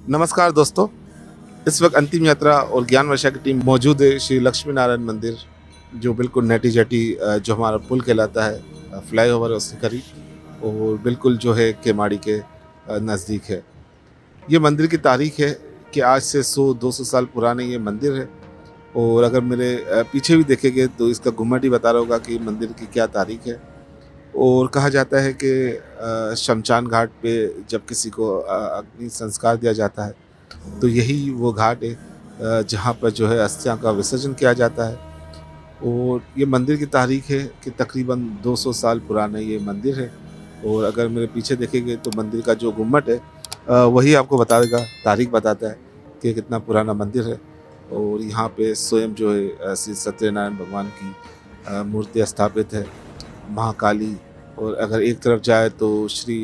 नमस्कार दोस्तों, इस वक्त अंतिम यात्रा और ज्ञान वर्षा की टीम मौजूद है श्री लक्ष्मी नारायण मंदिर, जो बिल्कुल नेटी जेटी जो हमारा पुल कहलाता है, फ्लाईओवर है उसके करीब, और बिल्कुल जो है केमाड़ी के नज़दीक है। ये मंदिर की तारीख है कि आज से 100-200 साल पुराने ये मंदिर है। और अगर मेरे पीछे भी देखेंगे तो इसका घुम्मट ही बता रहा होगा कि मंदिर की क्या तारीख है। और कहा जाता है कि शमशान घाट पे जब किसी को अग्नि संस्कार दिया जाता है तो यही वो घाट है जहाँ पर जो है अस्थियां का विसर्जन किया जाता है। और ये मंदिर की तारीख है कि तकरीबन 200 साल पुराना ये मंदिर है। और अगर मेरे पीछे देखेंगे तो मंदिर का जो घुम्मट है वही आपको बताएगा, तारीख बताता है कि कितना पुराना मंदिर है। और यहाँ पे स्वयं जो है श्री सत्यनारायण भगवान की मूर्ति स्थापित है, महाकाली। और अगर एक तरफ जाए तो श्री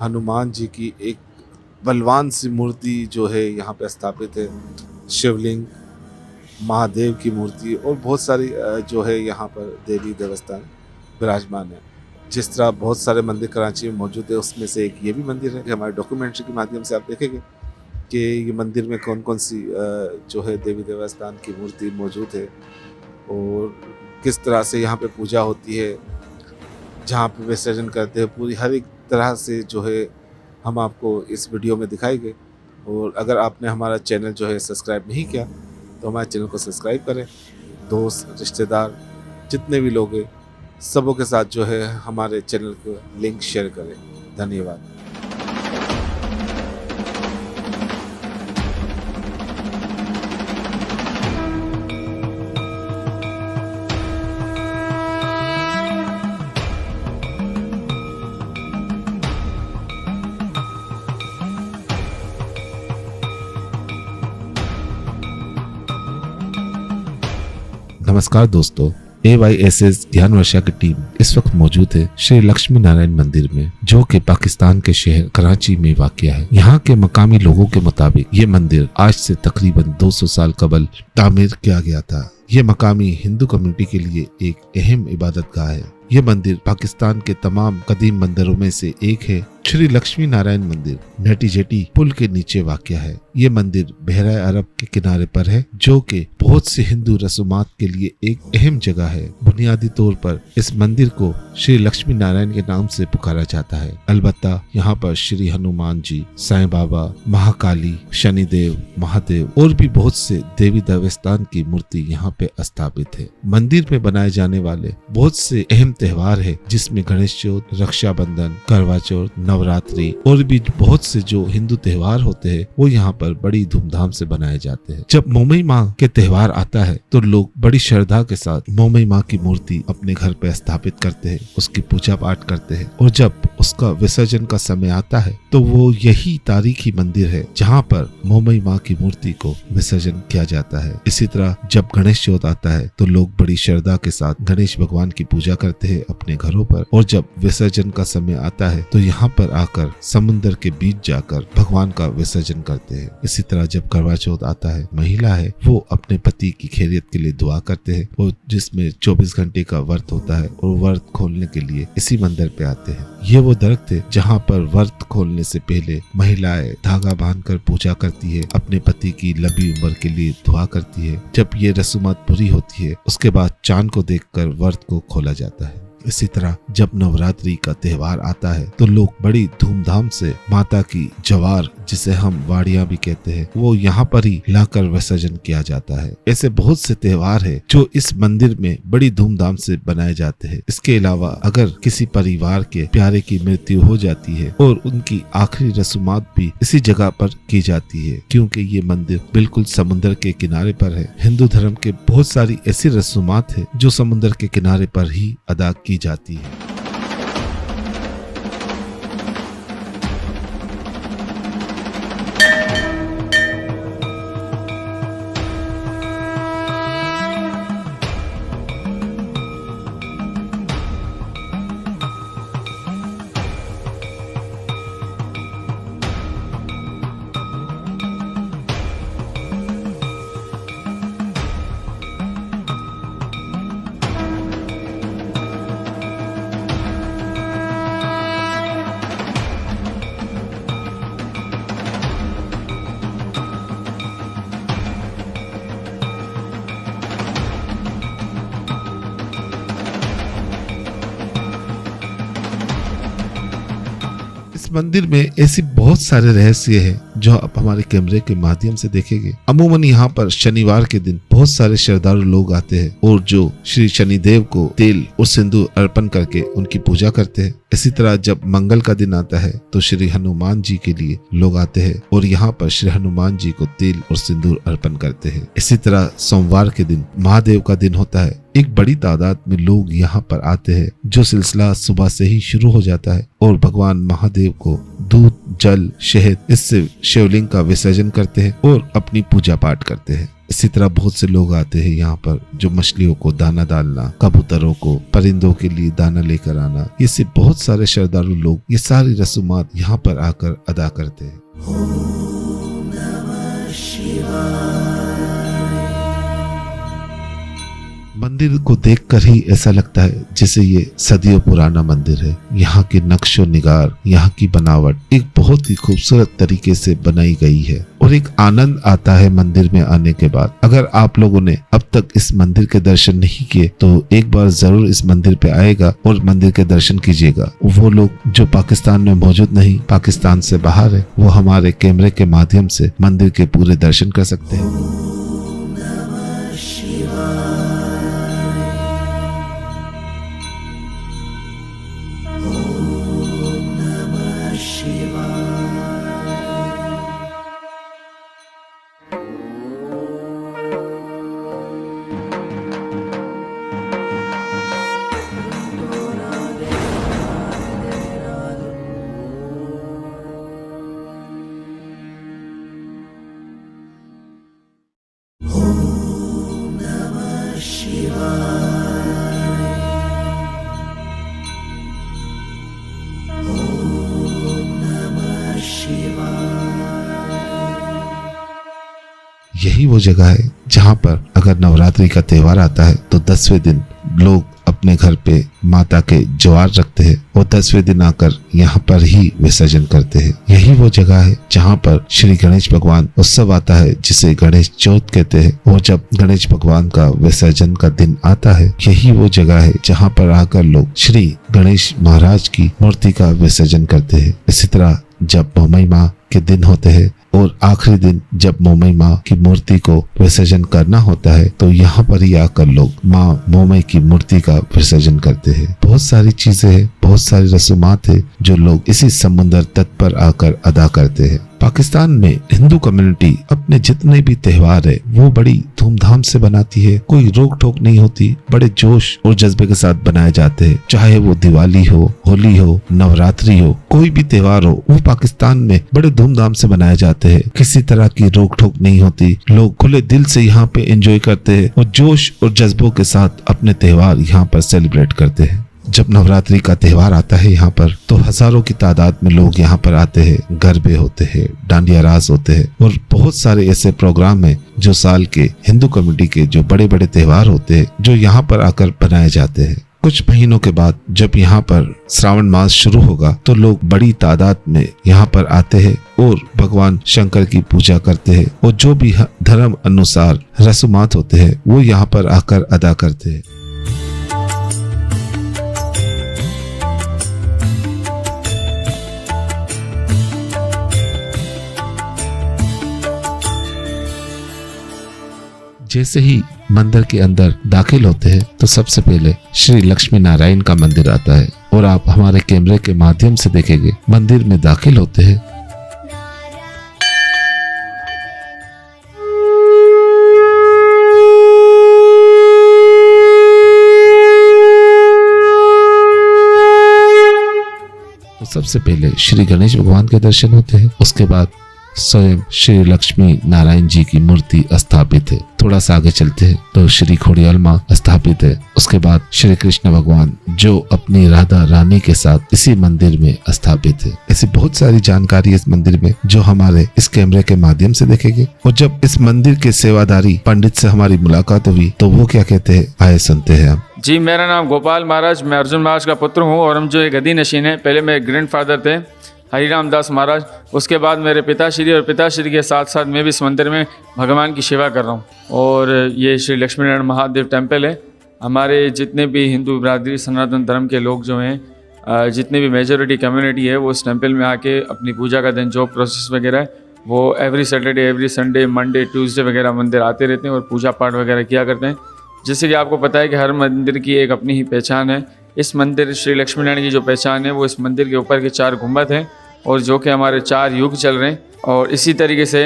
हनुमान जी की एक बलवान सी मूर्ति जो है यहाँ पे स्थापित है, शिवलिंग, महादेव की मूर्ति और बहुत सारी जो है यहाँ पर देवी देवस्थान विराजमान है। जिस तरह बहुत सारे मंदिर कराची में मौजूद है, उसमें से एक ये भी मंदिर है कि हमारे डॉक्यूमेंट्री के माध्यम से आप देखेंगे कि ये मंदिर में कौन कौन सी जो है देवी देवस्थान की मूर्ति मौजूद है और किस तरह से यहाँ पे पूजा होती है, जहाँ पे विसर्जन करते हैं, पूरी हर एक तरह से जो है हम आपको इस वीडियो में दिखाएंगे। और अगर आपने हमारा चैनल जो है सब्सक्राइब नहीं किया तो हमारे चैनल को सब्सक्राइब करें। दोस्त, रिश्तेदार, जितने भी लोग हैं, सबों के साथ जो है हमारे चैनल को लिंक शेयर करें। धन्यवाद। नमस्कार दोस्तों, AYSS ज्ञान वर्षा की टीम इस वक्त मौजूद है श्री लक्ष्मी नारायण मंदिर में, जो कि पाकिस्तान के शहर कराची में वाक़या है। यहाँ के मकामी लोगों के मुताबिक ये मंदिर आज से तकरीबन 200 साल कबल तामीर किया गया था। ये मकामी हिंदू कम्युनिटी के लिए एक अहम इबादत गाह है। ये मंदिर पाकिस्तान के तमाम कदीम मंदिरों में से एक है। श्री लक्ष्मी नारायण मंदिर नेटी जेटी पुल के नीचे वाक़या है। ये मंदिर बहरा अरब के किनारे पर है, जो कि बहुत से हिंदू रसूमात के लिए एक अहम जगह है। बुनियादी तौर पर इस मंदिर को श्री लक्ष्मी नारायण के नाम से पुकारा जाता है। अलबत्ता यहाँ पर श्री हनुमान जी, साईं बाबा, महाकाली, शनिदेव, महादेव और भी बहुत से देवी देवस्थान की मूर्ति यहाँ पे स्थापित है। मंदिर में बनाए जाने वाले बहुत से अहम त्योहार है, जिसमें गणेश चौथ, रक्षाबंधन, करवा चौथ, नवरात्रि और भी बहुत से जो हिंदू त्योहार होते हैं वो यहाँ पर बड़ी धूमधाम से बनाए जाते हैं। जब मोमई माँ के त्योहार आता है तो लोग बड़ी श्रद्धा के साथ मोमई माँ की मूर्ति अपने घर पे स्थापित करते हैं, उसकी पूजा पाठ करते हैं। और जब उसका विसर्जन का समय आता है तो वो यही तारीखी मंदिर है जहाँ पर मोमई माँ की मूर्ति को विसर्जन किया जाता है। इसी तरह जब गणेश चौथ आता है तो लोग बड़ी श्रद्धा के साथ गणेश भगवान की पूजा करते हैं अपने घरों पर। और जब विसर्जन का समय आता है तो यहाँ पर आकर समुद्र के बीच जाकर भगवान का विसर्जन करते हैं। इसी तरह जब करवा चौथ आता है, महिला है वो अपने पति की खैरियत के लिए दुआ करते हैं, और जिसमें 24 घंटे का व्रत होता है, और व्रत खोलने के लिए इसी मंदिर पे आते हैं। ये वो दरख्त है जहाँ पर व्रत खोलने से पहले महिलाएं धागा बांधकर पूजा करती है, अपने पति की लंबी उम्र के लिए दुआ करती है। जब ये रस्मात पूरी होती है उसके बाद चांद को देखकर व्रत को खोला जाता है। इसी तरह जब नवरात्रि का त्योहार आता है तो लोग बड़ी धूमधाम से माता की जवार, जिसे हम वाड़ियां भी कहते हैं, वो यहाँ पर ही लाकर विसर्जन किया जाता है। ऐसे बहुत से त्योहार है जो इस मंदिर में बड़ी धूमधाम से बनाए जाते हैं। इसके अलावा अगर किसी परिवार के प्यारे की मृत्यु हो जाती है और उनकी आखिरी रस्मात भी इसी जगह पर की जाती है, क्योंकि ये मंदिर बिल्कुल समुद्र के किनारे पर है। हिंदू धर्म के बहुत सारी ऐसी रस्मात है जो समुद्र के किनारे पर ही अदा की जाती है। इस मंदिर में ऐसी बहुत सारे रहस्य हैं जो आप हमारे कैमरे के माध्यम से देखेंगे। अमूमन यहाँ पर शनिवार के दिन बहुत सारे श्रद्धालु लोग आते हैं और जो श्री शनिदेव को तेल और सिंदूर अर्पण करके उनकी पूजा करते हैं। इसी तरह जब मंगल का दिन आता है तो श्री हनुमान जी के लिए लोग आते हैं और यहाँ पर श्री हनुमान जी को तेल और सिंदूर अर्पण करते हैं। इसी तरह सोमवार के दिन महादेव का दिन होता है। एक बड़ी तादाद में लोग यहाँ पर आते हैं, जो सिलसिला सुबह से ही शुरू हो जाता है और भगवान महादेव को दूध, जल, शहद इससे शिवलिंग का विसर्जन करते हैं और अपनी पूजा पाठ करते हैं। इसी तरह बहुत से लोग आते हैं यहाँ पर जो मछलियों को दाना डालना, कबूतरों को, परिंदों के लिए दाना लेकर आना, ये से बहुत सारे श्रद्धालु लोग ये सारी रस्मात यहाँ पर आकर अदा करते हैं। मंदिर को देखकर ही ऐसा लगता है जैसे ये सदियों पुराना मंदिर है। यहाँ के नक्शो निगार, यहाँ की बनावट एक बहुत ही खूबसूरत तरीके से बनाई गई है और एक आनंद आता है मंदिर में आने के बाद। अगर आप लोगों ने अब तक इस मंदिर के दर्शन नहीं किए तो एक बार जरूर इस मंदिर पे आएगा और मंदिर के दर्शन कीजिएगा। वो लोग जो पाकिस्तान में मौजूद नहीं, पाकिस्तान से बाहर है, वो हमारे कैमरे के माध्यम से मंदिर के पूरे दर्शन कर सकते हैं। यही वो जगह है जहाँ पर अगर नवरात्रि का त्योहार आता है तो 10वें दिन लोग अपने घर पे माता के ज्वार रखते हैं और 10वें दिन आकर यहाँ पर ही विसर्जन करते हैं। यही वो जगह है जहाँ पर श्री गणेश भगवान उत्सव आता है जिसे गणेश चौथ कहते हैं। और जब गणेश भगवान का विसर्जन का दिन आता है, यही वो जगह है जहाँ पर आकर लोग श्री गणेश महाराज की मूर्ति का विसर्जन करते हैं। इसी तरह जब मोमई माँ के दिन होते हैं और आखिरी दिन जब मोमई माँ की मूर्ति को विसर्जन करना होता है तो यहाँ पर ही आकर लोग माँ मोमई की मूर्ति का विसर्जन करते हैं। बहुत सारी चीजें हैं, बहुत सारी रस्मात है जो लोग इसी समुद्र तट पर आकर अदा करते हैं। पाकिस्तान में हिंदू कम्युनिटी अपने जितने भी त्योहार है वो बड़ी धूमधाम से बनाती है। कोई रोक टोक नहीं होती, बड़े जोश और जज्बे के साथ बनाए जाते हैं। चाहे वो दिवाली हो, होली हो, नवरात्रि हो, कोई भी त्योहार हो, वो पाकिस्तान में बड़े धूमधाम से बनाए जाते हैं। किसी तरह की रोक टोक नहीं होती। लोग खुले दिल से यहाँ पे एंजॉय करते हैं और जोश और जज्बों के साथ अपने त्योहार यहाँ पर सेलिब्रेट करते हैं। जब नवरात्रि का त्योहार आता है यहाँ पर तो हजारों की तादाद में लोग यहाँ पर आते हैं। गरबे होते हैं, डांडिया रास होते हैं और बहुत सारे ऐसे प्रोग्राम हैं जो साल के हिंदू कम्युनिटी के जो बड़े बड़े त्योहार होते हैं जो यहाँ पर आकर बनाए जाते हैं। कुछ महीनों के बाद जब यहाँ पर श्रावण मास शुरू होगा तो लोग बड़ी तादाद में यहाँ पर आते हैं और भगवान शंकर की पूजा करते हैं और जो भी धर्म अनुसार रस्मात होते हैं वो यहाँ पर आकर अदा करते हैं। जैसे ही मंदिर के अंदर दाखिल होते हैं तो सबसे पहले श्री लक्ष्मी नारायण का मंदिर आता है और आप हमारे कैमरे के माध्यम से देखेंगे। मंदिर में दाखिल होते हैं तो सबसे पहले श्री गणेश भगवान के दर्शन होते हैं। उसके बाद स्वयं श्री लक्ष्मी नारायण जी की मूर्ति स्थापित है। थोड़ा सा आगे चलते हैं तो श्री खोड़ियाल माँ स्थापित है। उसके बाद श्री कृष्ण भगवान जो अपनी राधा रानी के साथ इसी मंदिर में स्थापित है। ऐसी बहुत सारी जानकारी इस मंदिर में जो हमारे इस कैमरे के माध्यम से देखेंगे। और जब इस मंदिर के सेवादारी पंडित से हमारी मुलाकात हुई तो वो क्या कहते हैं, आए सुनते हैं हम। जी, मेरा नाम गोपाल महाराज, मैं अर्जुन महाराज का पुत्र हूँ और हम जो एक गद्दी नशीन है। पहले मेरे ग्रैंडफादर थे हरिराम दास महाराज, उसके बाद मेरे पिताश्री और पिताश्री के साथ साथ मैं भी इस मंदिर में भगवान की सेवा कर रहा हूँ। और ये श्री लक्ष्मी नारायण महादेव टेम्पल है। हमारे जितने भी हिंदू बिरादरी सनातन धर्म के लोग जो हैं जितनी भी मेजॉरिटी कम्युनिटी है वो इस टेंपल में आके अपनी पूजा करते हैं। जो प्रोसेस वगैरह है वो every Saturday, every Sunday, Monday, Tuesday वगैरह मंदिर आते रहते हैं और पूजा पाठ वगैरह किया करते हैं। जैसे कि आपको पता है कि हर मंदिर की एक अपनी ही पहचान है। इस मंदिर श्री लक्ष्मी नारायण की जो पहचान है वो इस मंदिर के ऊपर के 4 गुंबद हैं और जो कि हमारे 4 युग चल रहे हैं। और इसी तरीके से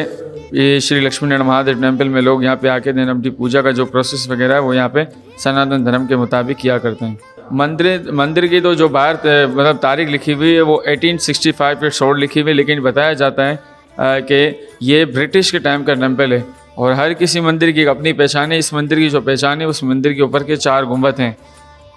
ये श्री लक्ष्मी नारायण महादेव टेंपल में लोग यहाँ पे आके दिन अपनी पूजा का जो प्रोसेस वगैरह है वो यहाँ पे सनातन धर्म के मुताबिक किया करते हैं। मंदिर की तो जो बाहर मतलब तारीख लिखी हुई है वो 1865 पे शोर लिखी हुई है, लेकिन बताया जाता है कि ये ब्रिटिश के टाइम का टेंपल है और हर किसी मंदिर की एक अपनी पहचान है। इस मंदिर की जो पहचान है उस मंदिर के ऊपर के 4 गुंबद हैं।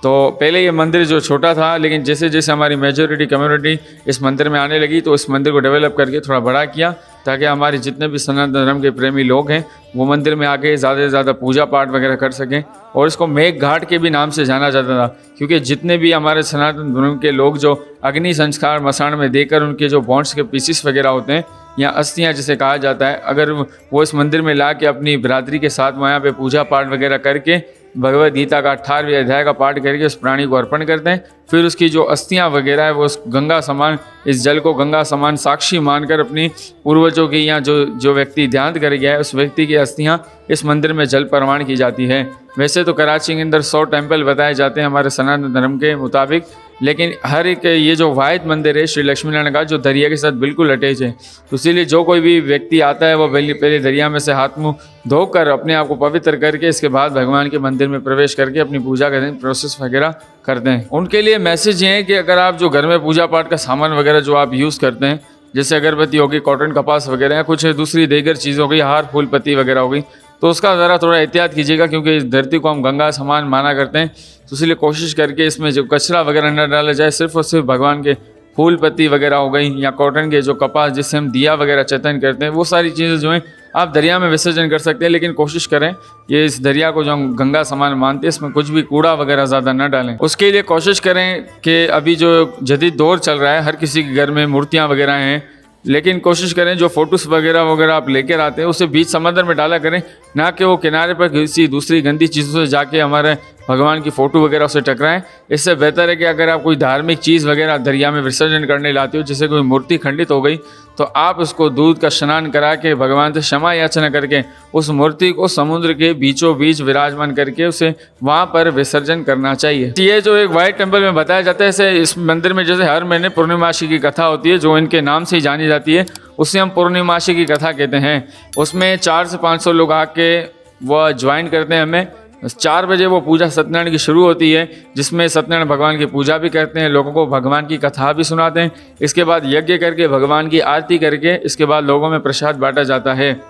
तो पहले ये मंदिर जो छोटा था, लेकिन जैसे जैसे हमारी मेजॉरिटी कम्युनिटी इस मंदिर में आने लगी तो इस मंदिर को डेवलप करके थोड़ा बड़ा किया ताकि हमारे जितने भी सनातन धर्म के प्रेमी लोग हैं वो मंदिर में आके ज़्यादा से ज़्यादा पूजा पाठ वगैरह कर सकें। और इसको मेघ घाट के भी नाम से जाना जाता था क्योंकि जितने भी हमारे सनातन धर्म के लोग जो अग्नि संस्कार मसान में देकर उनके जो बॉन्ड्स के पीसीस वगैरह होते हैं या अस्थियाँ जिसे कहा जाता है, अगर वो इस मंदिर में ला के अपनी बिरादरी के साथ वहाँ पे पूजा पाठ वगैरह करके भगवद गीता का 18वें अध्याय का पाठ करके उस प्राणी को अर्पण करते हैं, फिर उसकी जो अस्थियां वगैरह है वो उस गंगा समान, इस जल को गंगा समान साक्षी मानकर अपनी पूर्वजों की या जो व्यक्ति ध्यान कर गया है उस व्यक्ति की अस्थियां इस मंदिर में जल प्रवाण की जाती है। वैसे तो कराची के अंदर 100 टेम्पल बताए जाते हैं हमारे सनातन धर्म के मुताबिक, लेकिन हर एक ये जो वाहिद मंदिर है श्री लक्ष्मी नारायण का जो दरिया के साथ बिल्कुल अटैच है, तो इसीलिए जो कोई भी व्यक्ति आता है वो पहले दरिया में से हाथ मुँह धोकर अपने आप को पवित्र करके इसके बाद भगवान के मंदिर में प्रवेश करके अपनी पूजा करते हैं, प्रोसेस वगैरह करते हैं। उनके लिए मैसेज ये है कि अगर आप जो घर में पूजा पाठ का सामान वगैरह जो आप यूज़ करते हैं जैसे अगरबत्ती होगी, कॉटन कपास वगैरह या कुछ दूसरी देगर चीज़ हो गई, हार फूल पत्ती वगैरह हो गई, तो उसका ज़रा थोड़ा एहतियात कीजिएगा क्योंकि इस धरती को हम गंगा समान माना करते हैं। तो इसलिए कोशिश करके इसमें जो कचरा वगैरह न डाला जाए, सिर्फ और सिर्फ भगवान के फूल पत्ती वगैरह हो गई या कॉटन के जो कपास जिससे हम दिया वगैरह चेतन करते हैं वो सारी चीज़ें जो हैं आप दरिया में विसर्जन कर सकते हैं। लेकिन कोशिश करें ये इस दरिया को जो हम गंगा समान मानते हैं इसमें कुछ भी कूड़ा वगैरह ज़्यादा न डालें। उसके लिए कोशिश करें कि अभी जो जदीद दौर चल रहा है हर किसी के घर में मूर्तियाँ वगैरह हैं, लेकिन कोशिश करें जो फ़ोटोस वगैरह आप लेकर आते हैं उसे बीच समंदर में डाला करें, ना कि वो किनारे पर किसी दूसरी गंदी चीज़ों से जाके हमारे भगवान की फ़ोटो वगैरह उसे टकराएं। इससे बेहतर है कि अगर आप कोई धार्मिक चीज़ वगैरह दरिया में विसर्जन करने लाते हो, जैसे कोई मूर्ति खंडित हो गई, तो आप उसको दूध का स्नान करा के भगवान से क्षमा याचना करके उस मूर्ति को समुद्र के बीचों बीच विराजमान करके उसे वहाँ पर विसर्जन करना चाहिए। ये जो एक वाइट टेम्पल में बताया जाता है, ऐसे इस मंदिर में जैसे हर महीने पूर्णिमासी की कथा होती है जो इनके नाम से ही जानी जाती है, उसे हम पूर्णिमासी की कथा कहते हैं। उसमें 400 से 500 लोग आके वो ज्वाइन करते हैं। हमें 4 बजे वो पूजा सत्यनारायण की शुरू होती है जिसमें सत्यनारायण भगवान की पूजा भी करते हैं, लोगों को भगवान की कथा भी सुनाते हैं। इसके बाद यज्ञ करके भगवान की आरती करके इसके बाद लोगों में प्रसाद बांटा जाता है।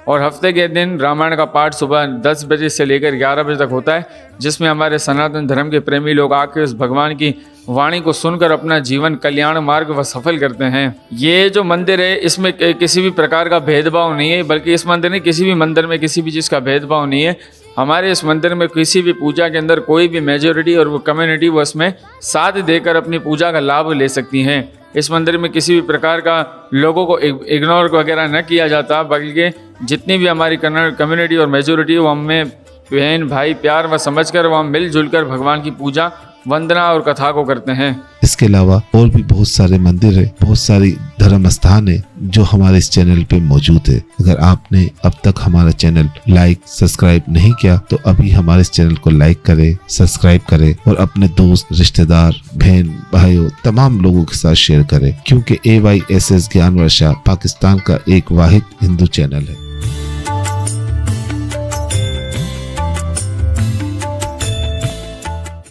और हफ्ते के दिन रामायण का पाठ सुबह 10 बजे से लेकर 11 बजे तक होता है जिसमें हमारे सनातन धर्म के प्रेमी लोग आकर उस भगवान की वाणी को सुनकर अपना जीवन कल्याण मार्ग व सफल करते हैं। ये जो मंदिर है इसमें किसी भी प्रकार का भेदभाव नहीं है, बल्कि इस मंदिर में किसी भी मंदिर में किसी भी चीज़ का भेदभाव नहीं है। हमारे इस मंदिर में किसी भी पूजा के अंदर कोई भी मेजॉरिटी और वो कम्युनिटी वो इसमें साथ देकर अपनी पूजा का लाभ ले सकती हैं। इस मंदिर में किसी भी प्रकार का लोगों को इग्नोर वगैरह न किया जाता, बल्कि जितनी भी हमारी कम्युनिटी और मेजॉरिटी वो हमें बहन भाई प्यार व समझकर वो हम मिलजुल कर भगवान की पूजा वंदना और कथा को करते हैं। इसके अलावा और भी बहुत सारे मंदिर है, बहुत सारी धर्म स्थान है जो हमारे इस चैनल पे मौजूद है। अगर आपने अब तक हमारा चैनल लाइक सब्सक्राइब नहीं किया तो अभी हमारे इस चैनल को लाइक करें, सब्सक्राइब करें और अपने दोस्त रिश्तेदार बहन भाइयों तमाम लोगों के साथ शेयर करें, क्योंकि AYSS ज्ञान वर्षा पाकिस्तान का एक वाहिद हिंदू चैनल है।